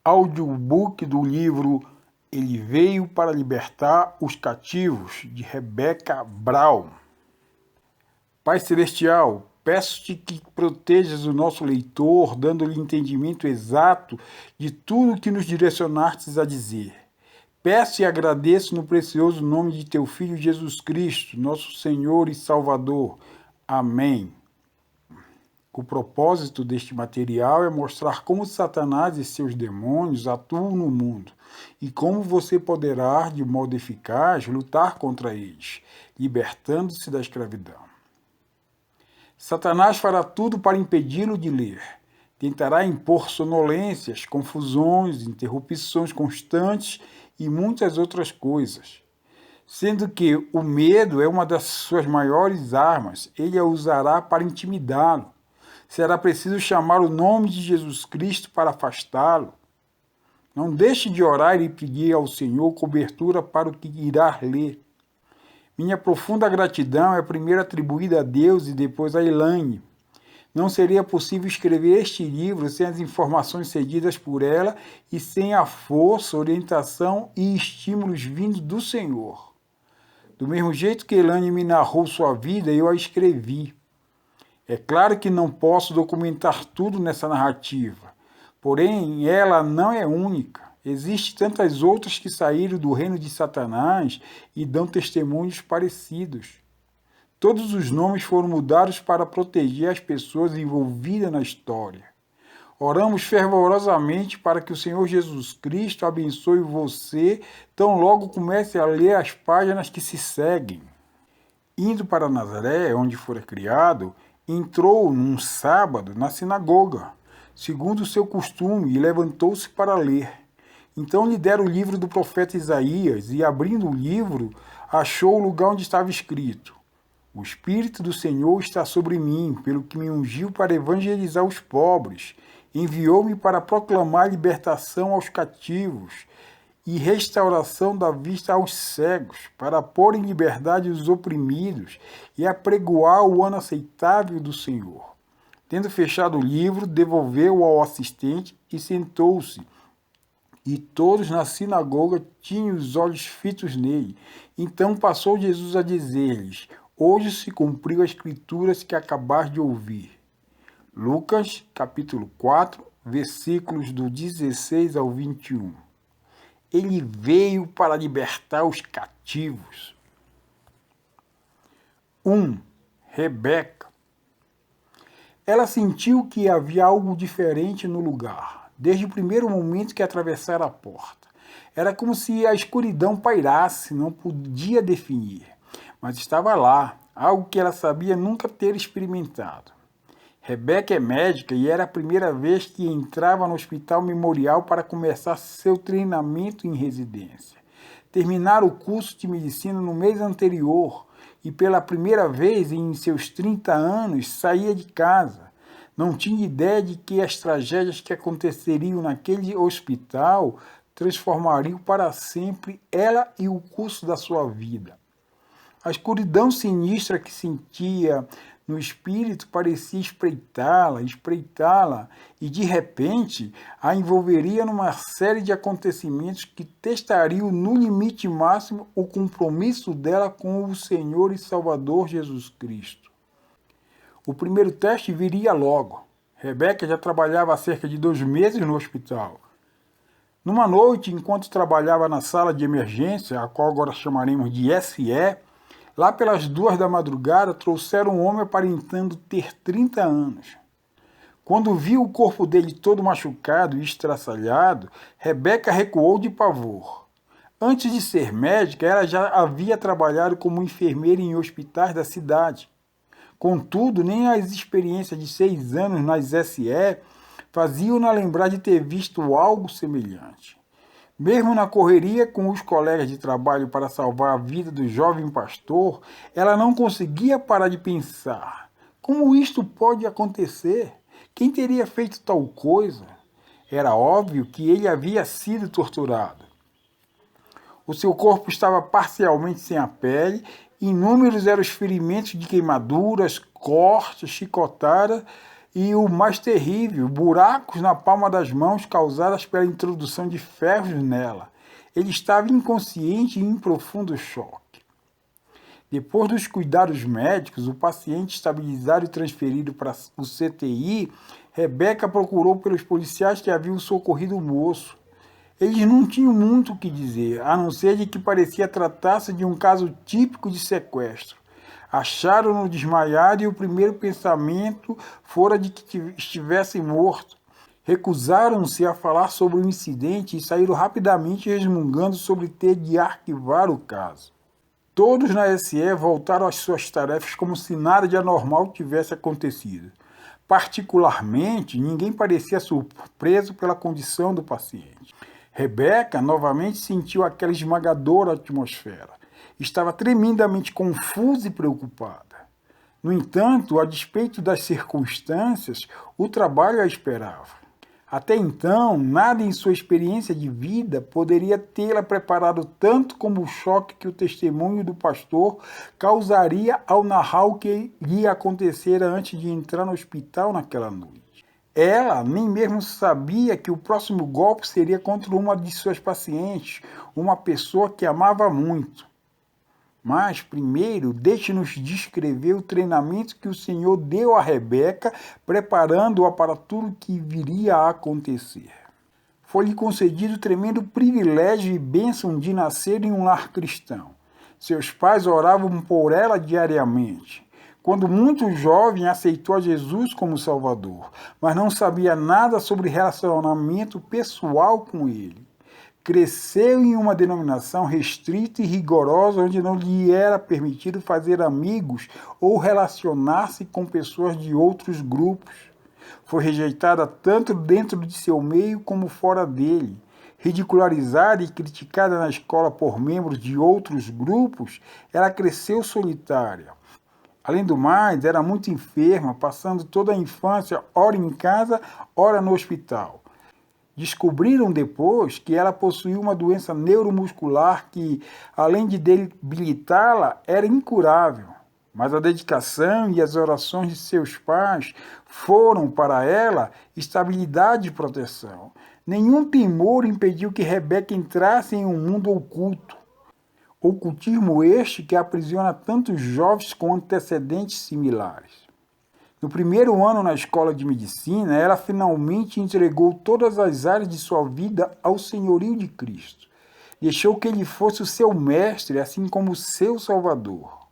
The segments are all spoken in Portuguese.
audiobook do livro Ele Veio para Libertar os Cativos, de Rebecca Brown. Pai Celestial, peço-te que protejas o nosso leitor, dando-lhe entendimento exato de tudo que nos direcionastes a dizer. Peço e agradeço no precioso nome de teu Filho Jesus Cristo, nosso Senhor e Salvador. Amém. O propósito deste material é mostrar como Satanás e seus demônios atuam no mundo e como você poderá, de modo eficaz, lutar contra eles, libertando-se da escravidão. Satanás fará tudo para impedi-lo de ler. Tentará impor sonolências, confusões, interrupções constantes e muitas outras coisas. Sendo que o medo é uma das suas maiores armas, ele a usará para intimidá-lo. Será preciso chamar o nome de Jesus Cristo para afastá-lo. Não deixe de orar e pedir ao Senhor cobertura para o que irá ler. Minha profunda gratidão é primeiro atribuída a Deus e depois a Elaine. Não seria possível escrever este livro sem as informações cedidas por ela e sem a força, orientação e estímulos vindos do Senhor. Do mesmo jeito que Elaine me narrou sua vida, eu a escrevi. É claro que não posso documentar tudo nessa narrativa, porém ela não é única. Existem tantas outras que saíram do reino de Satanás e dão testemunhos parecidos. Todos os nomes foram mudados para proteger as pessoas envolvidas na história. Oramos fervorosamente para que o Senhor Jesus Cristo abençoe você, tão logo comece a ler as páginas que se seguem. Indo para Nazaré, onde fora criado, entrou num sábado na sinagoga, segundo o seu costume, e levantou-se para ler. Então lhe deram o livro do profeta Isaías, e abrindo o livro, achou o lugar onde estava escrito: O Espírito do Senhor está sobre mim, pelo que me ungiu para evangelizar os pobres, enviou-me para proclamar libertação aos cativos e restauração da vista aos cegos, para pôr em liberdade os oprimidos e apregoar o ano aceitável do Senhor. Tendo fechado o livro, devolveu-o ao assistente e sentou-se. E todos na sinagoga tinham os olhos fitos nele. Então passou Jesus a dizer-lhes: Hoje se cumpriu as escrituras que acabaste de ouvir. Lucas, capítulo 4, versículos do 16 ao 21. Ele veio para libertar os cativos. 1. Rebeca. Ela sentiu que havia algo diferente no lugar, desde o primeiro momento que atravessara a porta. Era como se a escuridão pairasse, não podia definir, mas estava lá, algo que ela sabia nunca ter experimentado. Rebecca é médica e era a primeira vez que entrava no Hospital Memorial para começar seu treinamento em residência. Terminara o curso de medicina no mês anterior e pela primeira vez em seus 30 anos saía de casa. Não tinha ideia de que as tragédias que aconteceriam naquele hospital transformariam para sempre ela e o curso da sua vida. A escuridão sinistra que sentia no espírito parecia espreitá-la, e de repente a envolveria numa série de acontecimentos que testariam no limite máximo o compromisso dela com o Senhor e Salvador Jesus Cristo. O primeiro teste viria logo. Rebecca já trabalhava há cerca de 2 meses no hospital. Numa noite, enquanto trabalhava na sala de emergência, a qual agora chamaremos de SE, lá pelas 2 da madrugada, trouxeram um homem aparentando ter 30 anos. Quando viu o corpo dele todo machucado e estraçalhado, Rebecca recuou de pavor. Antes de ser médica, ela já havia trabalhado como enfermeira em hospitais da cidade. Contudo, nem as experiências de 6 anos nas SE faziam-na lembrar de ter visto algo semelhante. Mesmo na correria com os colegas de trabalho para salvar a vida do jovem pastor, ela não conseguia parar de pensar: como isto pode acontecer? Quem teria feito tal coisa? Era óbvio que ele havia sido torturado. O seu corpo estava parcialmente sem a pele, inúmeros eram os ferimentos de queimaduras, cortes, chicotadas E o mais terrível, buracos na palma das mãos causadas pela introdução de ferros nela. Ele estava inconsciente e em profundo choque. Depois dos cuidados médicos, o paciente estabilizado e transferido para o CTI, Rebeca procurou pelos policiais que haviam socorrido o moço. Eles não tinham muito o que dizer, a não ser de que parecia tratar-se de um caso típico de sequestro. Acharam-no desmaiado e o primeiro pensamento fora de que estivesse morto. Recusaram-se a falar sobre o incidente e saíram rapidamente resmungando sobre ter de arquivar o caso. Todos na SE voltaram às suas tarefas como se nada de anormal tivesse acontecido. Particularmente, ninguém parecia surpreso pela condição do paciente. Rebeca novamente sentiu aquela esmagadora atmosfera. Estava tremendamente confusa e preocupada. No entanto, a despeito das circunstâncias, o trabalho a esperava. Até então, nada em sua experiência de vida poderia tê-la preparado tanto como o choque que o testemunho do pastor causaria ao narrar o que ia acontecer antes de entrar no hospital naquela noite. Ela nem mesmo sabia que o próximo golpe seria contra uma de suas pacientes, uma pessoa que amava muito. Mas, primeiro, deixe-nos descrever o treinamento que o Senhor deu a Rebeca, preparando-a para tudo que viria a acontecer. Foi-lhe concedido o tremendo privilégio e bênção de nascer em um lar cristão. Seus pais oravam por ela diariamente. Quando muito jovem, aceitou a Jesus como Salvador, mas não sabia nada sobre relacionamento pessoal com ele. Cresceu em uma denominação restrita e rigorosa, onde não lhe era permitido fazer amigos ou relacionar-se com pessoas de outros grupos. Foi rejeitada tanto dentro de seu meio como fora dele. Ridicularizada e criticada na escola por membros de outros grupos, ela cresceu solitária. Além do mais, era muito enferma, passando toda a infância, ora em casa, ora no hospital. Descobriram depois que ela possuía uma doença neuromuscular que, além de debilitá-la, era incurável. Mas a dedicação e as orações de seus pais foram para ela estabilidade e proteção. Nenhum temor impediu que Rebeca entrasse em um mundo oculto. Ocultismo este que aprisiona tantos jovens com antecedentes similares. No primeiro ano na escola de medicina, ela finalmente entregou todas as áreas de sua vida ao senhorio de Cristo. Deixou que ele fosse o seu mestre, assim como o seu salvador.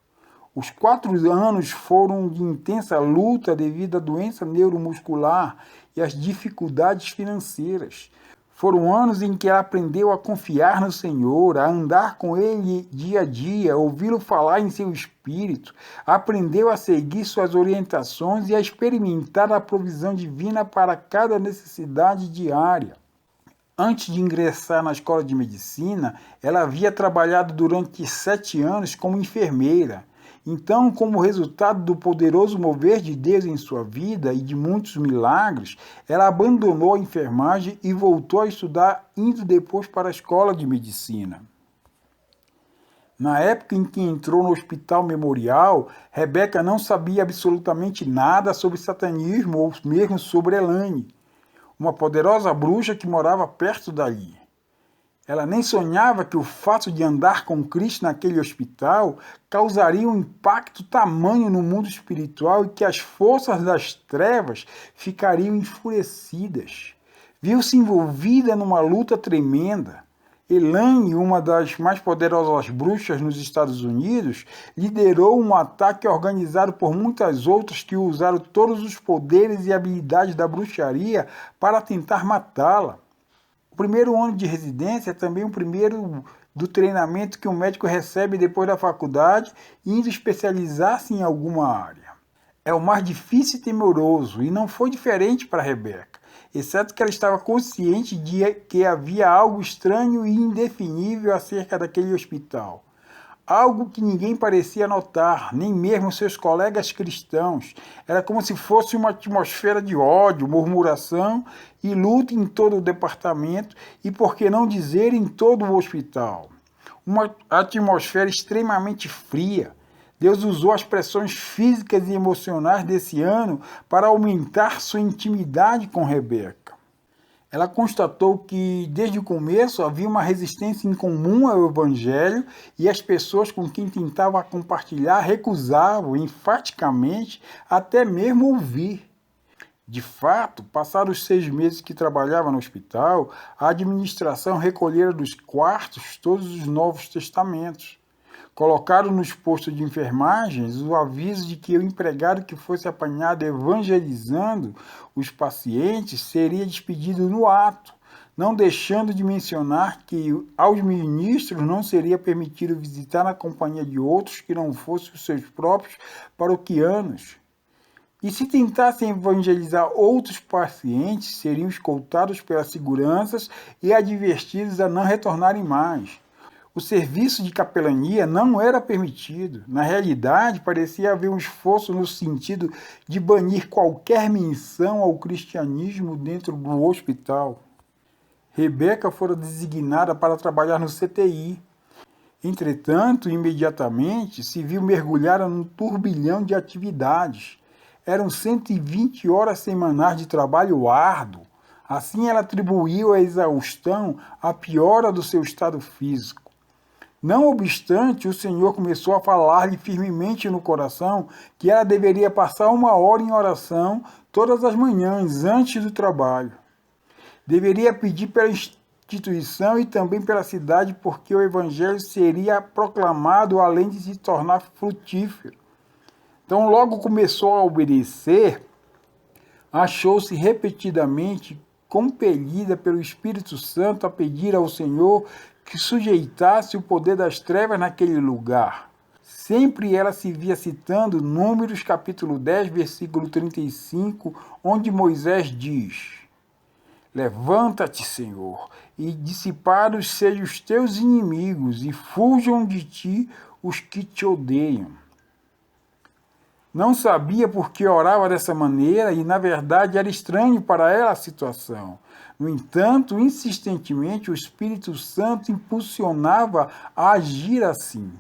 Os 4 anos foram de intensa luta devido à doença neuromuscular e às dificuldades financeiras. Foram anos em que ela aprendeu a confiar no Senhor, a andar com Ele dia a dia, ouvi-lo falar em seu espírito, aprendeu a seguir suas orientações e a experimentar a provisão divina para cada necessidade diária. Antes de ingressar na escola de medicina, ela havia trabalhado durante 7 anos como enfermeira. Então, como resultado do poderoso mover de Deus em sua vida e de muitos milagres, ela abandonou a enfermagem e voltou a estudar, indo depois para a escola de medicina. Na época em que entrou no hospital memorial, Rebeca não sabia absolutamente nada sobre satanismo ou mesmo sobre Elaine, uma poderosa bruxa que morava perto dali. Ela nem sonhava que o fato de andar com Cristo naquele hospital causaria um impacto tamanho no mundo espiritual e que as forças das trevas ficariam enfurecidas. Viu-se envolvida numa luta tremenda. Elaine, uma das mais poderosas bruxas nos Estados Unidos, liderou um ataque organizado por muitas outras que usaram todos os poderes e habilidades da bruxaria para tentar matá-la. O primeiro ano de residência é também o primeiro do treinamento que um médico recebe depois da faculdade, indo especializar-se em alguma área. É o mais difícil e temoroso, e não foi diferente para Rebeca, exceto que ela estava consciente de que havia algo estranho e indefinível acerca daquele hospital. Algo que ninguém parecia notar, nem mesmo seus colegas cristãos. Era como se fosse uma atmosfera de ódio, murmuração e luta em todo o departamento e, por que não dizer, em todo o hospital. Uma atmosfera extremamente fria. Deus usou as pressões físicas e emocionais desse ano para aumentar sua intimidade com Rebeca. Ela constatou que, desde o começo, havia uma resistência incomum ao Evangelho e as pessoas com quem tentava compartilhar recusavam enfaticamente até mesmo ouvir. De fato, passados os 6 meses que trabalhava no hospital, a administração recolhera dos quartos todos os Novos Testamentos. Colocaram nos postos de enfermagens o aviso de que o empregado que fosse apanhado evangelizando os pacientes seria despedido no ato, não deixando de mencionar que aos ministros não seria permitido visitar na companhia de outros que não fossem os seus próprios paroquianos. E se tentassem evangelizar outros pacientes, seriam escoltados pelas seguranças e advertidos a não retornarem mais. O serviço de capelania não era permitido. Na realidade, parecia haver um esforço no sentido de banir qualquer menção ao cristianismo dentro do hospital. Rebeca fora designada para trabalhar no CTI. Entretanto, imediatamente se viu mergulhada num turbilhão de atividades. Eram 120 horas semanais de trabalho árduo. Assim, ela atribuiu a exaustão à piora do seu estado físico. Não obstante, o Senhor começou a falar-lhe firmemente no coração que ela deveria passar 1 hora em oração todas as manhãs, antes do trabalho. Deveria pedir pela instituição e também pela cidade, porque o Evangelho seria proclamado além de se tornar frutífero. Então, logo começou a obedecer, achou-se repetidamente compelida pelo Espírito Santo a pedir ao Senhor que sujeitasse o poder das trevas naquele lugar. Sempre ela se via citando Números capítulo 10, versículo 35, onde Moisés diz: Levanta-te, Senhor, e dissipados sejam os teus inimigos, e fujam de ti os que te odeiam. Não sabia por que orava dessa maneira e, na verdade, era estranho para ela a situação. No entanto, insistentemente, o Espírito Santo impulsionava a agir assim.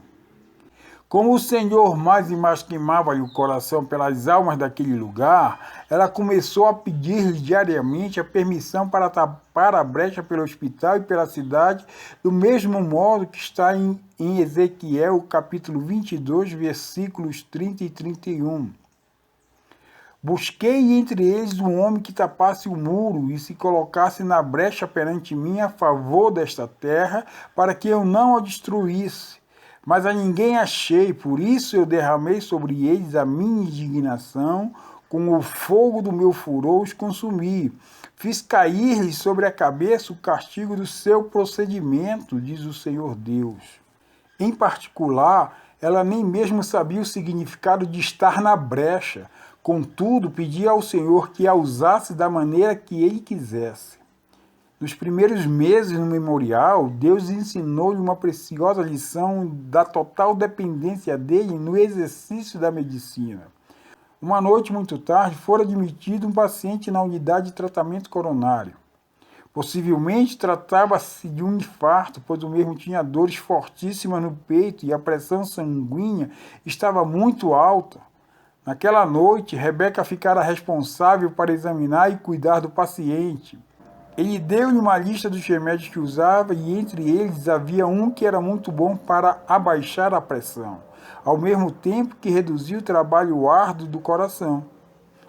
Como o Senhor mais e mais queimava-lhe o coração pelas almas daquele lugar, ela começou a pedir-lhe diariamente a permissão para tapar a brecha pelo hospital e pela cidade, do mesmo modo que está em Ezequiel, capítulo 22, versículos 30 e 31. Busquei entre eles um homem que tapasse o muro e se colocasse na brecha perante mim a favor desta terra, para que eu não a destruísse. Mas a ninguém achei, por isso eu derramei sobre eles a minha indignação, com o fogo do meu furor os consumi. Fiz cair-lhes sobre a cabeça o castigo do seu procedimento, diz o Senhor Deus. Em particular, ela nem mesmo sabia o significado de estar na brecha. Contudo, pedia ao Senhor que a usasse da maneira que ele quisesse. Nos primeiros meses no memorial, Deus ensinou-lhe uma preciosa lição da total dependência dele no exercício da medicina. Uma noite muito tarde, fora admitido um paciente na unidade de tratamento coronário. Possivelmente tratava-se de um infarto, pois o mesmo tinha dores fortíssimas no peito e a pressão sanguínea estava muito alta. Naquela noite, Rebeca ficara responsável para examinar e cuidar do paciente. Ele deu-lhe uma lista dos remédios que usava e entre eles havia um que era muito bom para abaixar a pressão, ao mesmo tempo que reduzia o trabalho árduo do coração.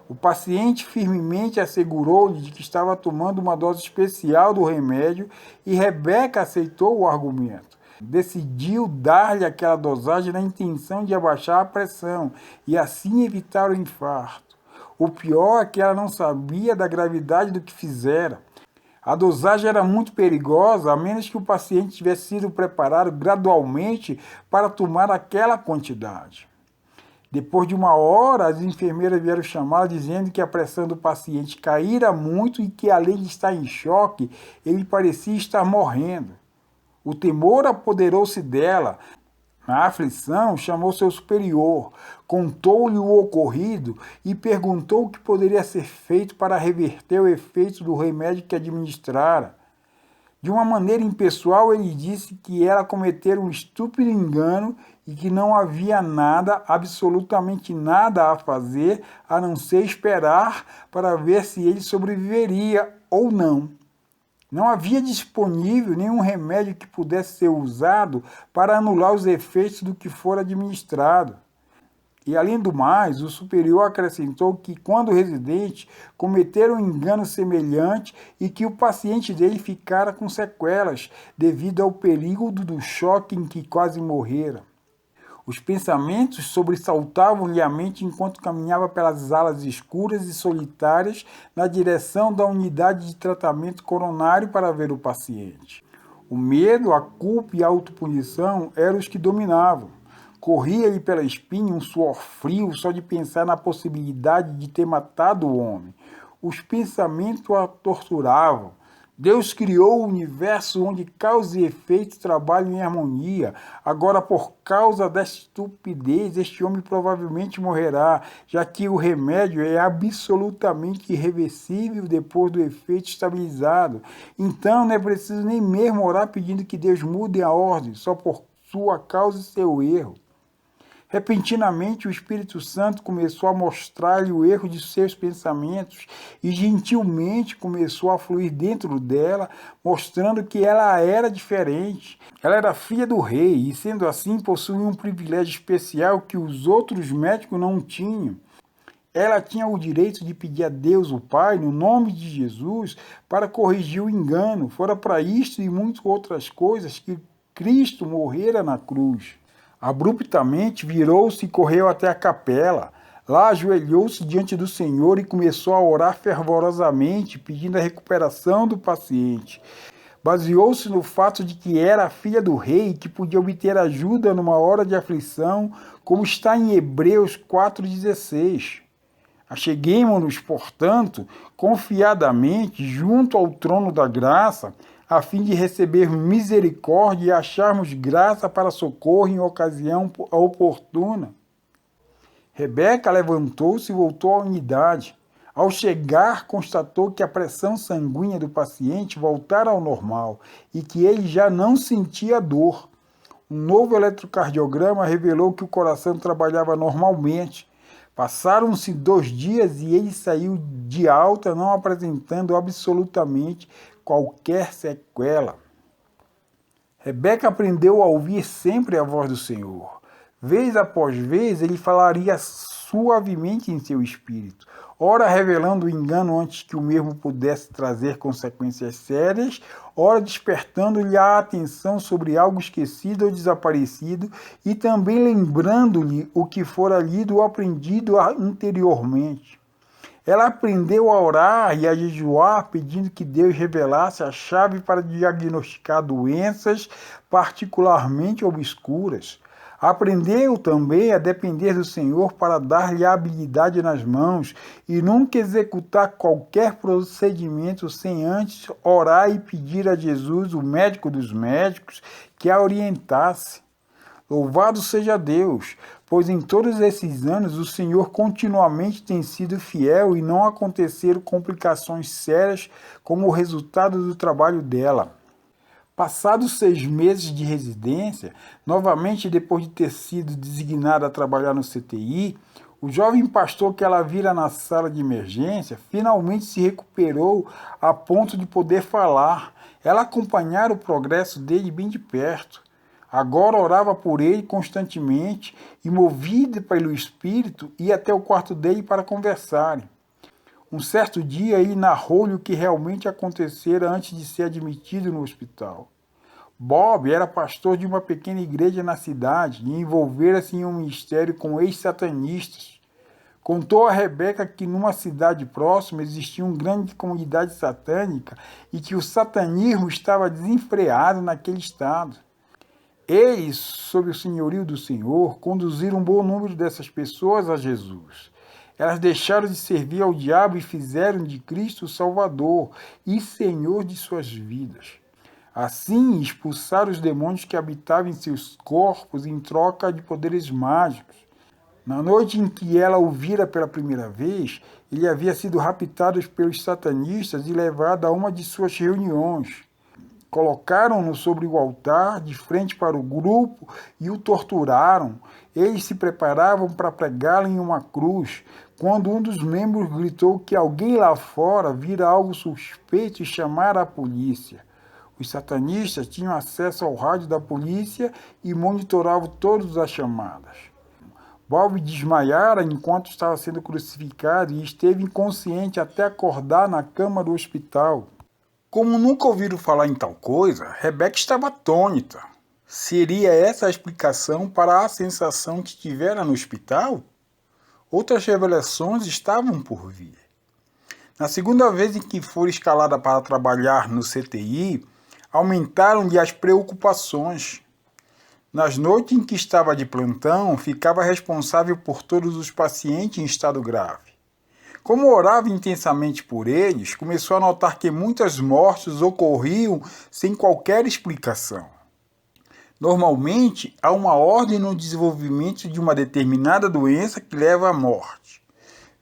O paciente firmemente assegurou-lhe de que estava tomando uma dose especial do remédio e Rebeca aceitou o argumento. Decidiu dar-lhe aquela dosagem na intenção de abaixar a pressão e assim evitar o infarto. O pior é que ela não sabia da gravidade do que fizera. A dosagem era muito perigosa, a menos que o paciente tivesse sido preparado gradualmente para tomar aquela quantidade. Depois de 1 hora, as enfermeiras vieram chamá-la dizendo que a pressão do paciente caíra muito e que, além de estar em choque, ele parecia estar morrendo. O temor apoderou-se dela. Na aflição, chamou seu superior, contou-lhe o ocorrido e perguntou o que poderia ser feito para reverter o efeito do remédio que administrara. De uma maneira impessoal, ele disse que ela cometera um estúpido engano e que não havia nada, absolutamente nada a fazer, a não ser esperar para ver se ele sobreviveria ou não. Não havia disponível nenhum remédio que pudesse ser usado para anular os efeitos do que fora administrado. E, além do mais, o superior acrescentou que, quando o residente cometera um engano semelhante e que o paciente dele ficara com sequelas devido ao perigo do choque em que quase morrera. Os pensamentos sobressaltavam-lhe a mente enquanto caminhava pelas alas escuras e solitárias na direção da unidade de tratamento coronário para ver o paciente. O medo, a culpa e a autopunição eram os que dominavam. Corria-lhe pela espinha um suor frio só de pensar na possibilidade de ter matado o homem. Os pensamentos o torturavam. Deus criou o universo onde causa e efeito trabalham em harmonia. Agora, por causa desta estupidez, este homem provavelmente morrerá, já que o remédio é absolutamente irreversível depois do efeito estabilizado. Então, não é preciso nem mesmo orar pedindo que Deus mude a ordem, só por sua causa e seu erro. Repentinamente, o Espírito Santo começou a mostrar-lhe o erro de seus pensamentos e gentilmente começou a fluir dentro dela, mostrando que ela era diferente. Ela era filha do rei e, sendo assim, possuía um privilégio especial que os outros médicos não tinham. Ela tinha o direito de pedir a Deus, o Pai, no nome de Jesus, para corrigir o engano. Fora para isto e muitas outras coisas que Cristo morrera na cruz. Abruptamente virou-se e correu até a capela. Lá ajoelhou-se diante do Senhor e começou a orar fervorosamente, pedindo a recuperação do paciente. Baseou-se no fato de que era a filha do rei e que podia obter ajuda numa hora de aflição, como está em Hebreus 4,16. Acheguemo-nos, portanto, confiadamente junto ao trono da graça, a fim de receber misericórdia e acharmos graça para socorro em ocasião oportuna. Rebeca levantou-se e voltou à unidade. Ao chegar, constatou que a pressão sanguínea do paciente voltara ao normal e que ele já não sentia dor. Um novo eletrocardiograma revelou que o coração trabalhava normalmente. Passaram-se 2 dias e ele saiu de alta, não apresentando absolutamente qualquer sequela. Rebeca aprendeu a ouvir sempre a voz do Senhor. Vez após vez, ele falaria suavemente em seu espírito, ora revelando o engano antes que o mesmo pudesse trazer consequências sérias, ora despertando-lhe a atenção sobre algo esquecido ou desaparecido e também lembrando-lhe o que fora lido ou aprendido anteriormente. Ela aprendeu a orar e a jejuar, pedindo que Deus revelasse a chave para diagnosticar doenças particularmente obscuras. Aprendeu também a depender do Senhor para dar-lhe a habilidade nas mãos e nunca executar qualquer procedimento sem antes orar e pedir a Jesus, o médico dos médicos, que a orientasse. Louvado seja Deus, pois em todos esses anos o Senhor continuamente tem sido fiel e não aconteceram complicações sérias como o resultado do trabalho dela. Passados 6 meses de residência, novamente depois de ter sido designada a trabalhar no CTI, o jovem pastor que ela vira na sala de emergência finalmente se recuperou a ponto de poder falar. Ela acompanhara o progresso dele bem de perto. Agora orava por ele constantemente e, movida pelo Espírito, ia até o quarto dele para conversarem. Um certo dia ele narrou-lhe o que realmente acontecera antes de ser admitido no hospital. Bob era pastor de uma pequena igreja na cidade e envolvera-se em um ministério com ex-satanistas. Contou a Rebeca que numa cidade próxima existia uma grande comunidade satânica e que o satanismo estava desenfreado naquele estado. Eles, sob o senhorio do Senhor, conduziram um bom número dessas pessoas a Jesus. Elas deixaram de servir ao diabo e fizeram de Cristo o Salvador e Senhor de suas vidas. Assim, expulsaram os demônios que habitavam em seus corpos em troca de poderes mágicos. Na noite em que ela o vira pela primeira vez, ele havia sido raptado pelos satanistas e levado a uma de suas reuniões. Colocaram-no sobre o altar, de frente para o grupo, e o torturaram. Eles se preparavam para pregá-lo em uma cruz, quando um dos membros gritou que alguém lá fora vira algo suspeito e chamara a polícia. Os satanistas tinham acesso ao rádio da polícia e monitoravam todas as chamadas. Bob desmaiara enquanto estava sendo crucificado e esteve inconsciente até acordar na cama do hospital. Como nunca ouviram falar em tal coisa, Rebecca estava atônita. Seria essa a explicação para a sensação que tivera no hospital? Outras revelações estavam por vir. Na segunda vez em que for escalada para trabalhar no CTI, aumentaram-lhe as preocupações. Nas noites em que estava de plantão, ficava responsável por todos os pacientes em estado grave. Como orava intensamente por eles, começou a notar que muitas mortes ocorriam sem qualquer explicação. Normalmente, há uma ordem no desenvolvimento de uma determinada doença que leva à morte.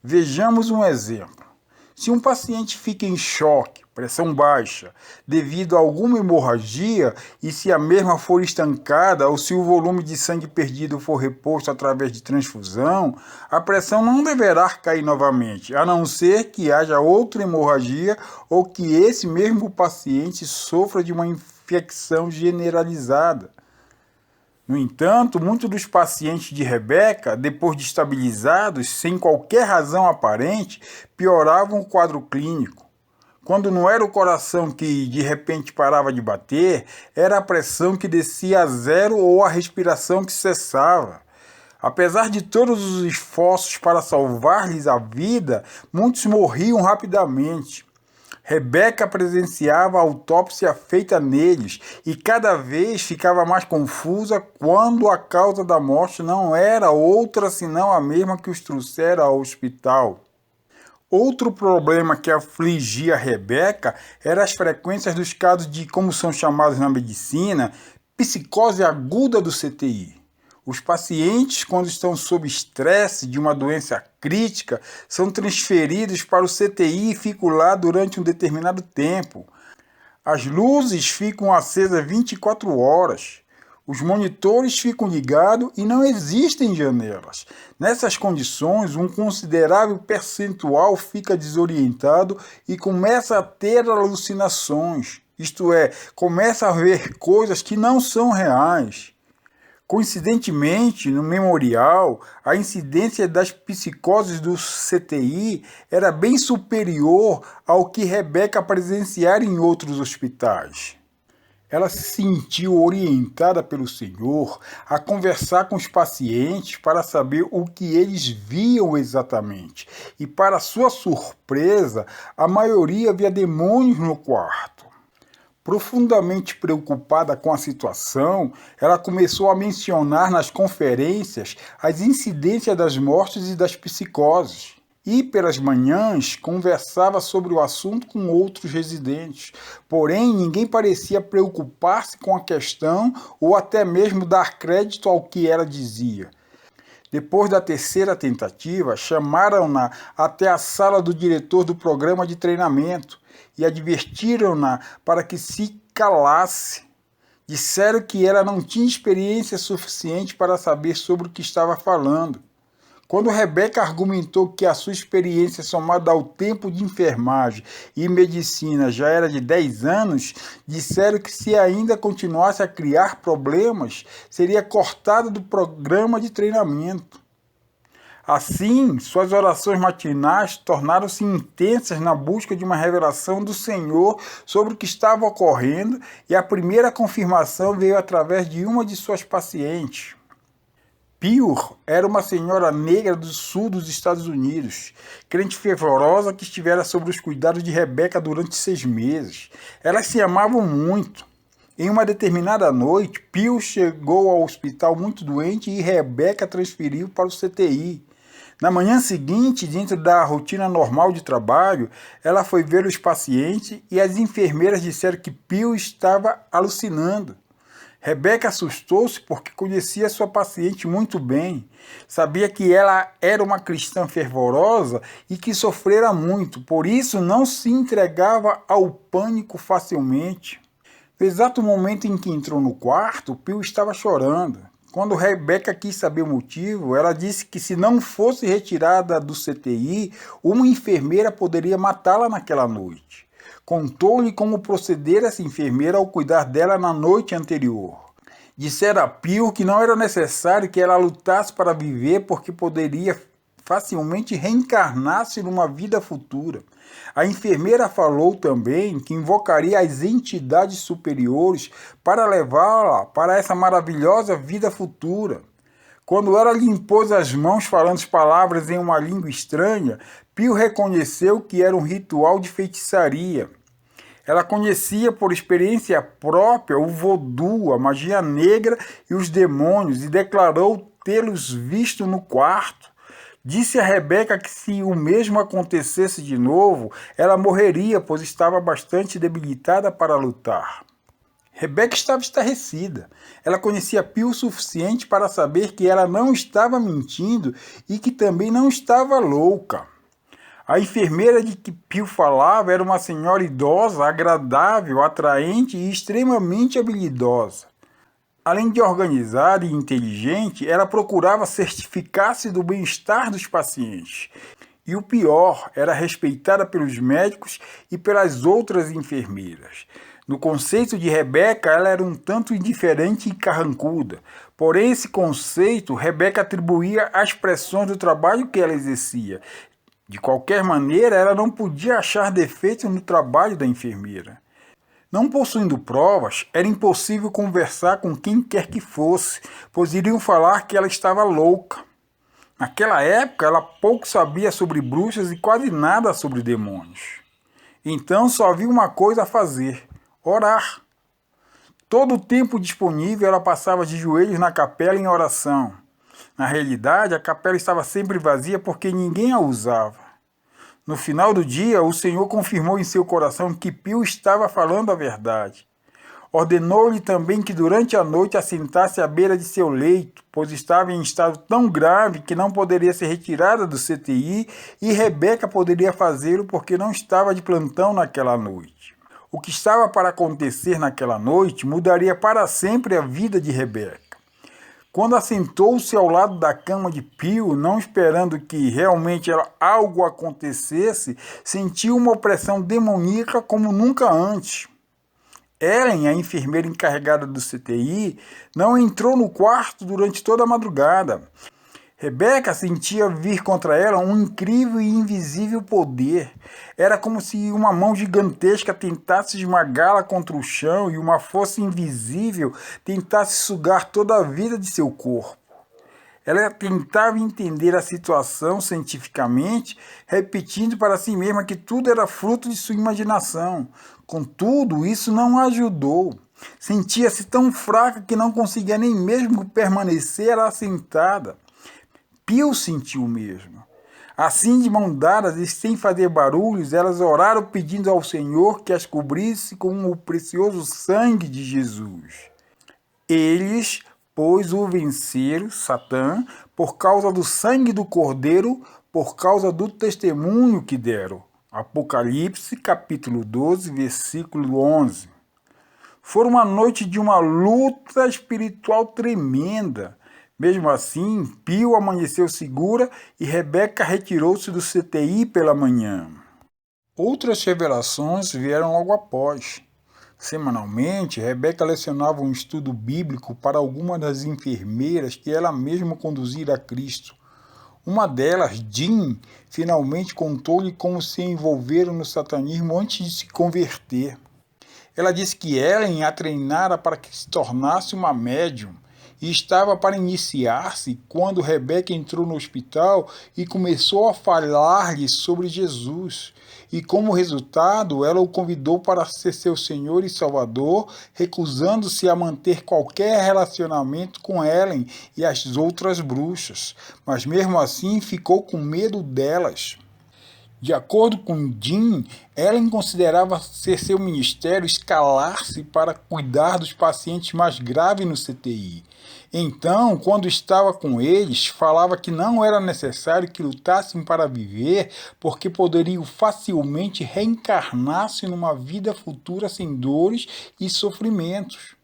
Vejamos um exemplo. Se um paciente fica em choque, pressão baixa, devido a alguma hemorragia, e se a mesma for estancada ou se o volume de sangue perdido for reposto através de transfusão, a pressão não deverá cair novamente, a não ser que haja outra hemorragia ou que esse mesmo paciente sofra de uma infecção generalizada. No entanto, muitos dos pacientes de Rebecca, depois de estabilizados, sem qualquer razão aparente, pioravam o quadro clínico. Quando não era o coração que de repente parava de bater, era a pressão que descia a zero ou a respiração que cessava. Apesar de todos os esforços para salvar-lhes a vida, muitos morriam rapidamente. Rebecca presenciava a autópsia feita neles e cada vez ficava mais confusa quando a causa da morte não era outra senão a mesma que os trouxera ao hospital. Outro problema que afligia Rebecca era as frequências dos casos de, como são chamados na medicina, psicose aguda do CTI. Os pacientes, quando estão sob estresse de uma doença crítica, são transferidos para o CTI e ficam lá durante um determinado tempo. As luzes ficam acesas 24 horas. Os monitores ficam ligados e não existem janelas. Nessas condições, um considerável percentual fica desorientado e começa a ter alucinações. Isto é, começa a ver coisas que não são reais. Coincidentemente, no memorial, a incidência das psicoses do CTI era bem superior ao que Rebecca presenciara em outros hospitais. Ela se sentiu orientada pelo Senhor a conversar com os pacientes para saber o que eles viam exatamente. E, para sua surpresa, a maioria via demônios no quarto. Profundamente preocupada com a situação, ela começou a mencionar nas conferências as incidências das mortes e das psicoses. E, pelas manhãs, conversava sobre o assunto com outros residentes. Porém, ninguém parecia preocupar-se com a questão ou até mesmo dar crédito ao que ela dizia. Depois da terceira tentativa, chamaram-na até a sala do diretor do programa de treinamento e advertiram-na para que se calasse. Disseram que ela não tinha experiência suficiente para saber sobre o que estava falando. Quando Rebecca argumentou que a sua experiência somada ao tempo de enfermagem e medicina já era de 10 anos, disseram que se ainda continuasse a criar problemas, seria cortada do programa de treinamento. Assim, suas orações matinais tornaram-se intensas na busca de uma revelação do Senhor sobre o que estava ocorrendo, e a primeira confirmação veio através de uma de suas pacientes. Pior era uma senhora negra do sul dos Estados Unidos, crente fervorosa que estivera sob os cuidados de Rebecca durante 6 meses. Elas se amavam muito. Em uma determinada noite, Pio chegou ao hospital muito doente e Rebecca transferiu para o CTI. Na manhã seguinte, dentro da rotina normal de trabalho, ela foi ver os pacientes e as enfermeiras disseram que Pio estava alucinando. Rebecca assustou-se porque conhecia sua paciente muito bem. Sabia que ela era uma cristã fervorosa e que sofrera muito, por isso não se entregava ao pânico facilmente. No exato momento em que entrou no quarto, Pio estava chorando. Quando Rebeca quis saber o motivo, ela disse que se não fosse retirada do CTI, uma enfermeira poderia matá-la naquela noite. Contou-lhe como proceder essa enfermeira ao cuidar dela na noite anterior. Dissera a Pio que não era necessário que ela lutasse para viver, porque poderia facilmente reencarnar-se numa vida futura. A enfermeira falou também que invocaria as entidades superiores para levá-la para essa maravilhosa vida futura. Quando ela lhe impôs as mãos falando as palavras em uma língua estranha, Pio reconheceu que era um ritual de feitiçaria. Ela conhecia por experiência própria o vodu, a magia negra e os demônios, e declarou tê-los visto no quarto. Disse a Rebeca que se o mesmo acontecesse de novo, ela morreria, pois estava bastante debilitada para lutar. Rebeca estava estarrecida. Ela conhecia Pio o suficiente para saber que ela não estava mentindo e que também não estava louca. A enfermeira de que Pio falava era uma senhora idosa, agradável, atraente e extremamente habilidosa. Além de organizada e inteligente, ela procurava certificar-se do bem-estar dos pacientes. E o pior, era respeitada pelos médicos e pelas outras enfermeiras. No conceito de Rebeca, ela era um tanto indiferente e carrancuda. Porém, esse conceito, Rebeca atribuía às pressões do trabalho que ela exercia. De qualquer maneira, ela não podia achar defeitos no trabalho da enfermeira. Não possuindo provas, era impossível conversar com quem quer que fosse, pois iriam falar que ela estava louca. Naquela época, ela pouco sabia sobre bruxas e quase nada sobre demônios. Então só havia uma coisa a fazer: orar. Todo o tempo disponível, ela passava de joelhos na capela em oração. Na realidade, a capela estava sempre vazia porque ninguém a usava. No final do dia, o Senhor confirmou em seu coração que Pio estava falando a verdade. Ordenou-lhe também que durante a noite assentasse à beira de seu leito, pois estava em estado tão grave que não poderia ser retirada do CTI e Rebeca poderia fazê-lo porque não estava de plantão naquela noite. O que estava para acontecer naquela noite mudaria para sempre a vida de Rebeca. Quando assentou-se ao lado da cama de Pio, não esperando que realmente algo acontecesse, sentiu uma opressão demoníaca como nunca antes. Ellen, a enfermeira encarregada do CTI, não entrou no quarto durante toda a madrugada. Rebeca sentia vir contra ela um incrível e invisível poder. Era como se uma mão gigantesca tentasse esmagá-la contra o chão e uma força invisível tentasse sugar toda a vida de seu corpo. Ela tentava entender a situação cientificamente, repetindo para si mesma que tudo era fruto de sua imaginação. Contudo, isso não a ajudou. Sentia-se tão fraca que não conseguia nem mesmo permanecer assentada. Pio sentiu o mesmo. Assim, de mãos dadas e sem fazer barulhos, elas oraram pedindo ao Senhor que as cobrisse com o precioso sangue de Jesus. Eles, pois, o venceram, Satã, por causa do sangue do Cordeiro, por causa do testemunho que deram. Apocalipse, capítulo 12, versículo 11. Foi uma noite de uma luta espiritual tremenda. Mesmo assim, Pio amanheceu segura e Rebeca retirou-se do CTI pela manhã. Outras revelações vieram logo após. Semanalmente, Rebeca lecionava um estudo bíblico para alguma das enfermeiras que ela mesma conduzira a Cristo. Uma delas, Jean, finalmente contou-lhe como se envolveram no satanismo antes de se converter. Ela disse que Ellen a treinara para que se tornasse uma médium e estava para iniciar-se quando Rebeca entrou no hospital e começou a falar-lhe sobre Jesus. E como resultado, ela o convidou para ser seu Senhor e Salvador, recusando-se a manter qualquer relacionamento com Ellen e as outras bruxas. Mas mesmo assim ficou com medo delas. De acordo com Jim, Ellen considerava ser seu ministério escalar-se para cuidar dos pacientes mais graves no CTI. Então, quando estava com eles, falava que não era necessário que lutassem para viver, porque poderiam facilmente reencarnar-se numa vida futura sem dores e sofrimentos.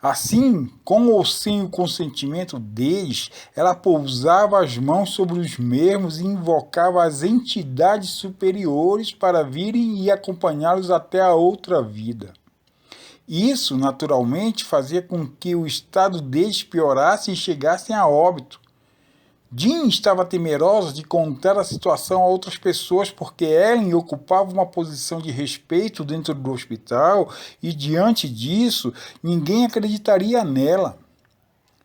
Assim, com ou sem o consentimento deles, ela pousava as mãos sobre os mesmos e invocava as entidades superiores para virem e acompanhá-los até a outra vida. Isso, naturalmente, fazia com que o estado deles piorasse e chegassem a óbito. Jean estava temerosa de contar a situação a outras pessoas porque Ellen ocupava uma posição de respeito dentro do hospital e, diante disso, ninguém acreditaria nela.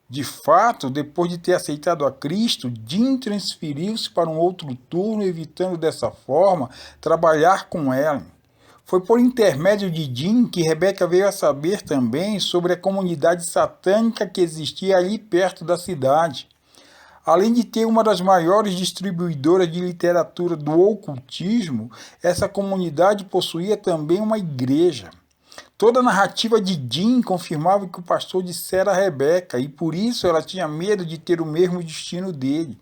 De fato, depois de ter aceitado a Cristo, Jean transferiu-se para um outro turno, evitando dessa forma trabalhar com Ellen. Foi por intermédio de Jean que Rebecca veio a saber também sobre a comunidade satânica que existia ali perto da cidade. Além de ter uma das maiores distribuidoras de literatura do ocultismo, essa comunidade possuía também uma igreja. Toda a narrativa de Jean confirmava que o pastor dissera a Rebecca, e por isso ela tinha medo de ter o mesmo destino dele.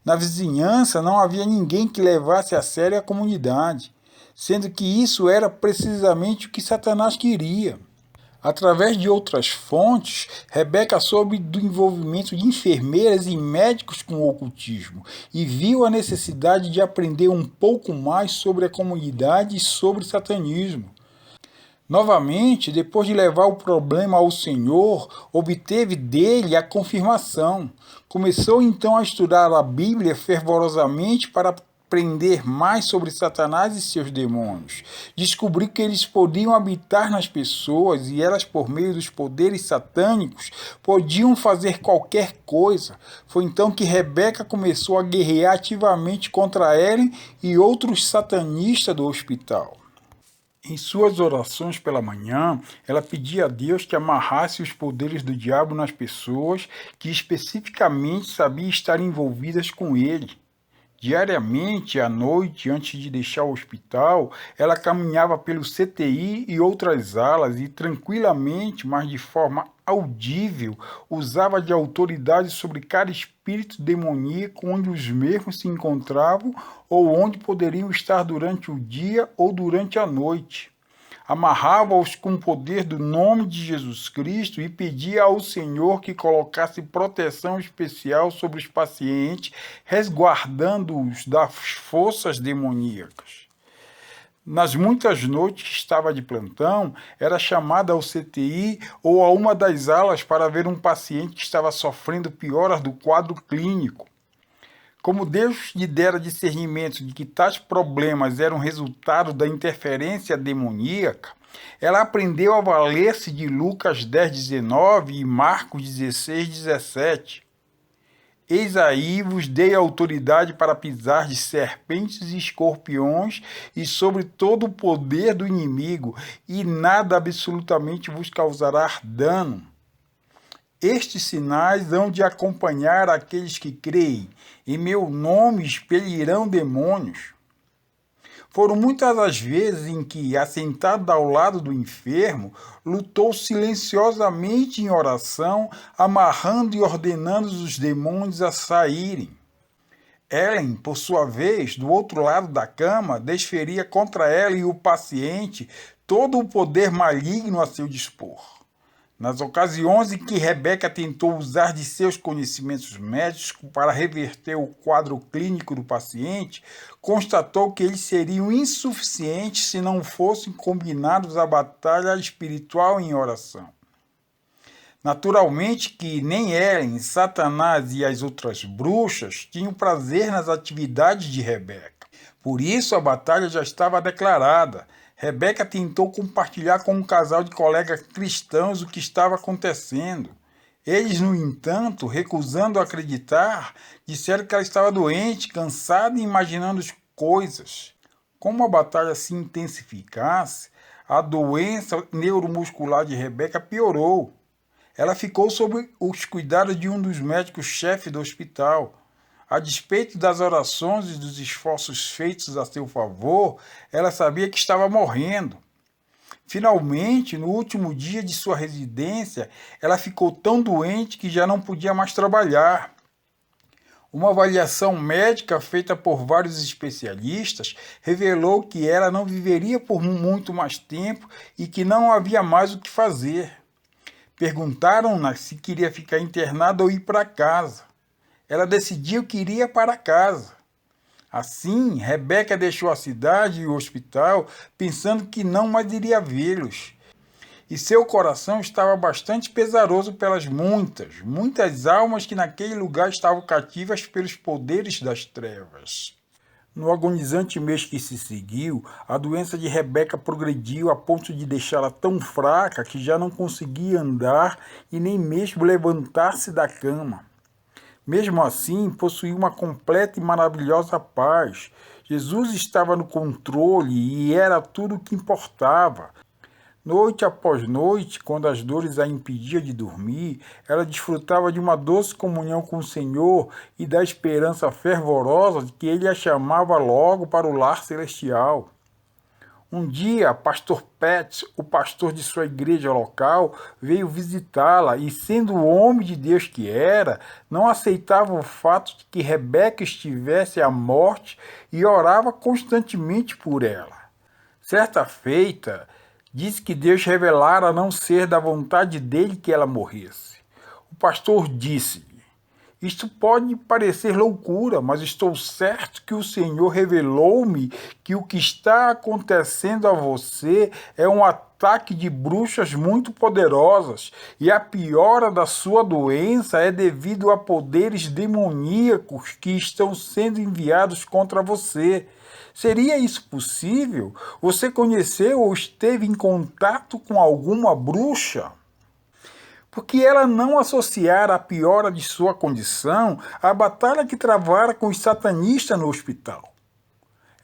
Na vizinhança não havia ninguém que levasse a sério a comunidade, sendo que isso era precisamente o que Satanás queria. Através de outras fontes, Rebecca soube do envolvimento de enfermeiras e médicos com o ocultismo e viu a necessidade de aprender um pouco mais sobre a comunidade e sobre o satanismo. Novamente, depois de levar o problema ao Senhor, obteve dele a confirmação. Começou então a estudar a Bíblia fervorosamente para aprender mais sobre Satanás e seus demônios. Descobriu que eles podiam habitar nas pessoas e elas, por meio dos poderes satânicos, podiam fazer qualquer coisa. Foi então que Rebecca começou a guerrear ativamente contra Ellen e outros satanistas do hospital. Em suas orações pela manhã, ela pedia a Deus que amarrasse os poderes do diabo nas pessoas que especificamente sabiam estar envolvidas com ele. Diariamente, à noite, antes de deixar o hospital, ela caminhava pelo CTI e outras alas e tranquilamente, mas de forma audível, usava de autoridade sobre cada espírito demoníaco onde os mesmos se encontravam ou onde poderiam estar durante o dia ou durante a noite. Amarrava-os com o poder do nome de Jesus Cristo e pedia ao Senhor que colocasse proteção especial sobre os pacientes, resguardando-os das forças demoníacas. Nas muitas noites que estava de plantão, era chamada ao CTI ou a uma das alas para ver um paciente que estava sofrendo pioras do quadro clínico. Como Deus lhe dera discernimento de que tais problemas eram resultado da interferência demoníaca, ela aprendeu a valer-se de Lucas 10:19 e Marcos 16:17. Eis aí vos dei autoridade para pisar de serpentes e escorpiões e sobre todo o poder do inimigo, e nada absolutamente vos causará dano. Estes sinais hão de acompanhar aqueles que creem. Em meu nome expelirão demônios. Foram muitas as vezes em que, assentado ao lado do enfermo, lutou silenciosamente em oração, amarrando e ordenando os demônios a saírem. Ellen, por sua vez, do outro lado da cama, desferia contra ela e o paciente todo o poder maligno a seu dispor. Nas ocasiões em que Rebecca tentou usar de seus conhecimentos médicos para reverter o quadro clínico do paciente, constatou que eles seriam insuficientes se não fossem combinados à batalha espiritual em oração. Naturalmente que nem Ellen, Satanás e as outras bruxas tinham prazer nas atividades de Rebecca. Por isso a batalha já estava declarada. Rebecca tentou compartilhar com um casal de colegas cristãos o que estava acontecendo. Eles, no entanto, recusando acreditar, disseram que ela estava doente, cansada e imaginando coisas. Como a batalha se intensificasse, a doença neuromuscular de Rebecca piorou. Ela ficou sob os cuidados de um dos médicos-chefes do hospital. A despeito das orações e dos esforços feitos a seu favor, ela sabia que estava morrendo. Finalmente, no último dia de sua residência, ela ficou tão doente que já não podia mais trabalhar. Uma avaliação médica feita por vários especialistas revelou que ela não viveria por muito mais tempo e que não havia mais o que fazer. Perguntaram-na se queria ficar internada ou ir para casa. Ela decidiu que iria para casa. Assim, Rebeca deixou a cidade e o hospital pensando que não mais iria vê-los. E seu coração estava bastante pesaroso pelas muitas almas que naquele lugar estavam cativas pelos poderes das trevas. No agonizante mês que se seguiu, a doença de Rebeca progrediu a ponto de deixá-la tão fraca que já não conseguia andar e nem mesmo levantar-se da cama. Mesmo assim, possuía uma completa e maravilhosa paz. Jesus estava no controle e era tudo o que importava. Noite após noite, quando as dores a impediam de dormir, ela desfrutava de uma doce comunhão com o Senhor e da esperança fervorosa de que Ele a chamava logo para o lar celestial. Um dia, pastor Pat, o pastor de sua igreja local, veio visitá-la e, sendo o homem de Deus que era, não aceitava o fato de que Rebeca estivesse à morte e orava constantemente por ela. Certa feita, disse que Deus revelara não ser da vontade dele que ela morresse. O pastor disse: isto pode parecer loucura, mas estou certo que o Senhor revelou-me que o que está acontecendo a você é um ataque de bruxas muito poderosas, e a piora da sua doença é devido a poderes demoníacos que estão sendo enviados contra você. Seria isso possível? Você conheceu ou esteve em contato com alguma bruxa? Porque ela não associara a piora de sua condição à batalha que travara com os satanistas no hospital.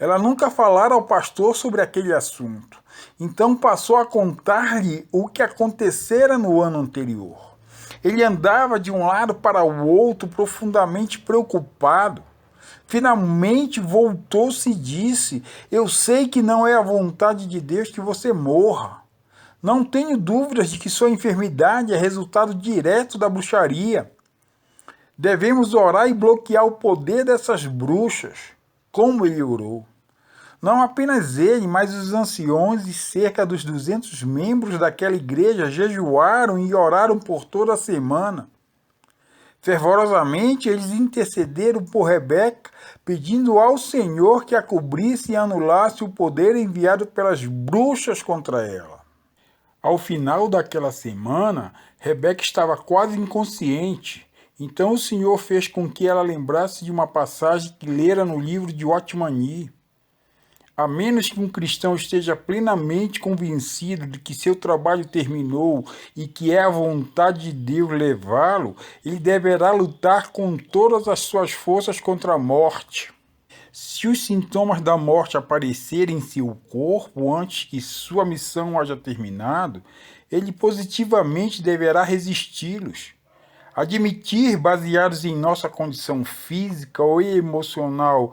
Ela nunca falara ao pastor sobre aquele assunto, então passou a contar-lhe o que acontecera no ano anterior. Ele andava de um lado para o outro profundamente preocupado. Finalmente voltou-se e disse: eu sei que não é a vontade de Deus que você morra. Não tenho dúvidas de que sua enfermidade é resultado direto da bruxaria. Devemos orar e bloquear o poder dessas bruxas, como ele orou. Não apenas ele, mas os anciões e cerca dos 200 membros daquela igreja jejuaram e oraram por toda a semana. Fervorosamente eles intercederam por Rebeca, pedindo ao Senhor que a cobrisse e anulasse o poder enviado pelas bruxas contra ela. Ao final daquela semana, Rebeca estava quase inconsciente. Então o Senhor fez com que ela lembrasse de uma passagem que lera no livro de Otmani. A menos que um cristão esteja plenamente convencido de que seu trabalho terminou e que é a vontade de Deus levá-lo, ele deverá lutar com todas as suas forças contra a morte. Se os sintomas da morte aparecerem em seu corpo antes que sua missão haja terminado, ele positivamente deverá resisti-los. Admitir, baseados em nossa condição física ou emocional,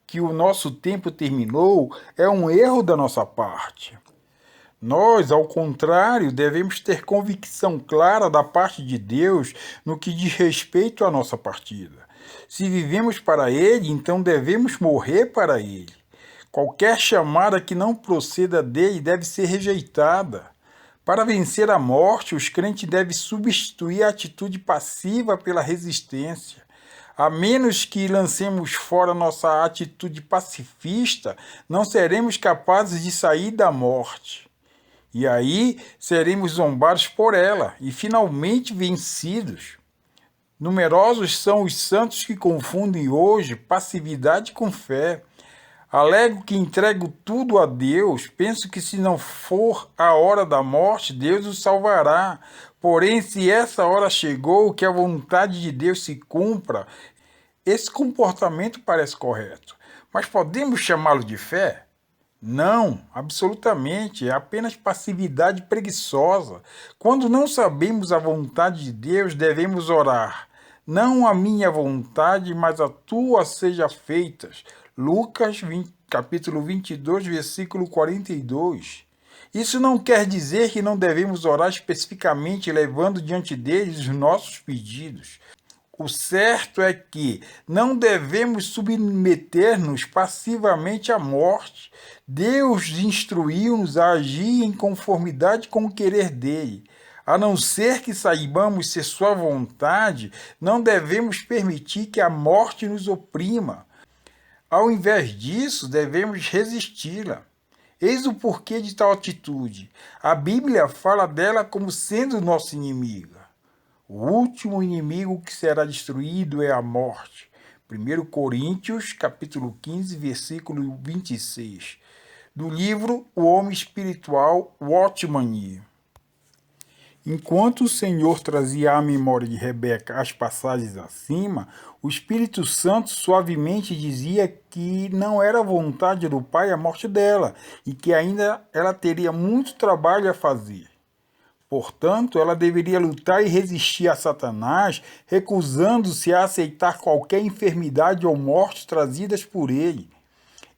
que o nosso tempo terminou é um erro da nossa parte. Nós, ao contrário, devemos ter convicção clara da parte de Deus no que diz respeito à nossa partida. Se vivemos para Ele, então devemos morrer para Ele. Qualquer chamada que não proceda dele deve ser rejeitada. Para vencer a morte, os crentes devem substituir a atitude passiva pela resistência. A menos que lancemos fora nossa atitude pacifista, não seremos capazes de sair da morte. E aí seremos zombados por ela e finalmente vencidos. Numerosos são os santos que confundem hoje passividade com fé. Alego que entrego tudo a Deus, penso que se não for a hora da morte, Deus o salvará. Porém, se essa hora chegou, que a vontade de Deus se cumpra, esse comportamento parece correto. Mas podemos chamá-lo de fé? Não, absolutamente, é apenas passividade preguiçosa. Quando não sabemos a vontade de Deus, devemos orar. Não a minha vontade, mas a tua seja feita. Lucas 20, capítulo 22, versículo 42. Isso não quer dizer que não devemos orar especificamente levando diante deles os nossos pedidos. O certo é que não devemos submeter-nos passivamente à morte. Deus instruiu-nos a agir em conformidade com o querer dele. A não ser que saibamos ser sua vontade, não devemos permitir que a morte nos oprima. Ao invés disso, devemos resisti-la. Eis o porquê de tal atitude. A Bíblia fala dela como sendo nossa inimiga. O último inimigo que será destruído é a morte. 1 Coríntios, capítulo 15, versículo 26. Do livro O Homem Espiritual, Watchman Nee. Enquanto o Senhor trazia à memória de Rebeca as passagens acima, o Espírito Santo suavemente dizia que não era vontade do Pai a morte dela e que ainda ela teria muito trabalho a fazer. Portanto, ela deveria lutar e resistir a Satanás, recusando-se a aceitar qualquer enfermidade ou morte trazidas por ele.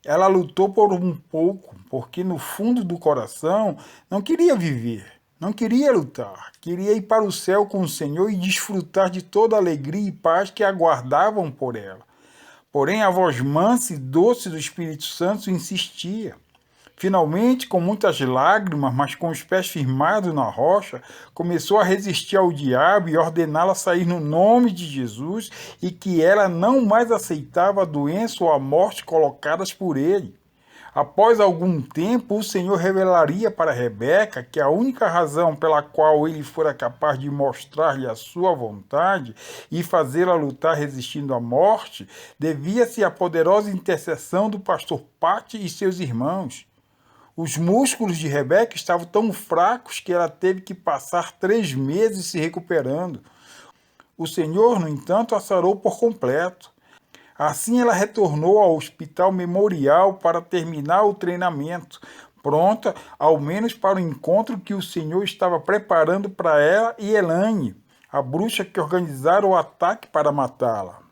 Ela lutou por um pouco, porque no fundo do coração não queria viver, não queria lutar, queria ir para o céu com o Senhor e desfrutar de toda a alegria e paz que aguardavam por ela. Porém, a voz mansa e doce do Espírito Santo insistia. Finalmente, com muitas lágrimas, mas com os pés firmados na rocha, começou a resistir ao diabo e ordená-la sair no nome de Jesus e que ela não mais aceitava a doença ou a morte colocadas por ele. Após algum tempo, o Senhor revelaria para Rebeca que a única razão pela qual ele fora capaz de mostrar-lhe a sua vontade e fazê-la lutar resistindo à morte devia-se à poderosa intercessão do pastor Pate e seus irmãos. Os músculos de Rebeca estavam tão fracos que ela teve que passar 3 meses se recuperando. O Senhor, no entanto, a sarou por completo. Assim ela retornou ao hospital memorial para terminar o treinamento, pronta ao menos para o encontro que o Senhor estava preparando para ela e Elaine, a bruxa que organizara o ataque para matá-la.